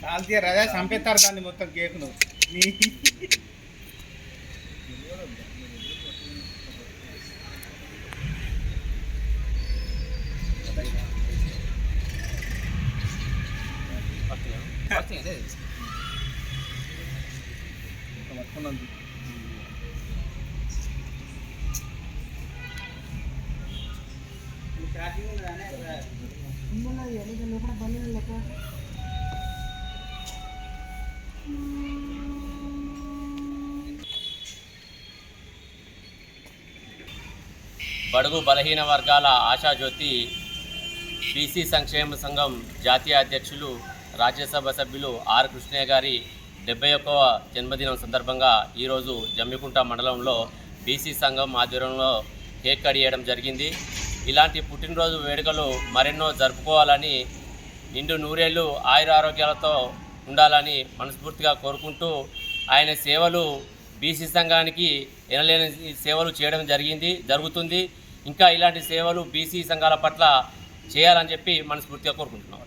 కాల్తీ రజా చంపేస్తారు దాన్ని మొత్తం కేకును. బడుగు బలహీన వర్గాల ఆశాజ్యోతి బీసీ సంక్షేమ సంఘం జాతీయ అధ్యక్షులు రాజ్యసభ సభ్యులు ఆర్ కృష్ణయ్య గారి 71వ జన్మదినం సందర్భంగా ఈరోజు జమ్మికుంట మండలంలో బీసీ సంఘం ఆధ్వర్యంలో కేక్ కట్ చేయడం జరిగింది. ఇలాంటి పుట్టినరోజు వేడుకలు మరెన్నో జరుపుకోవాలని, నిండు నూరేళ్లు ఆయుర ఆరోగ్యాలతో ఉండాలని మనస్ఫూర్తిగా కోరుకుంటూ ఆయన సేవలు బీసీ సంఘానికి ఎనలేని సేవలు చేయడం జరుగుతుంది. ఇంకా ఇలాంటి సేవలు బీసీ సంఘాల పట్ల చేయాలని చెప్పి మనస్ఫూర్తిగా కోరుకుంటున్నాం.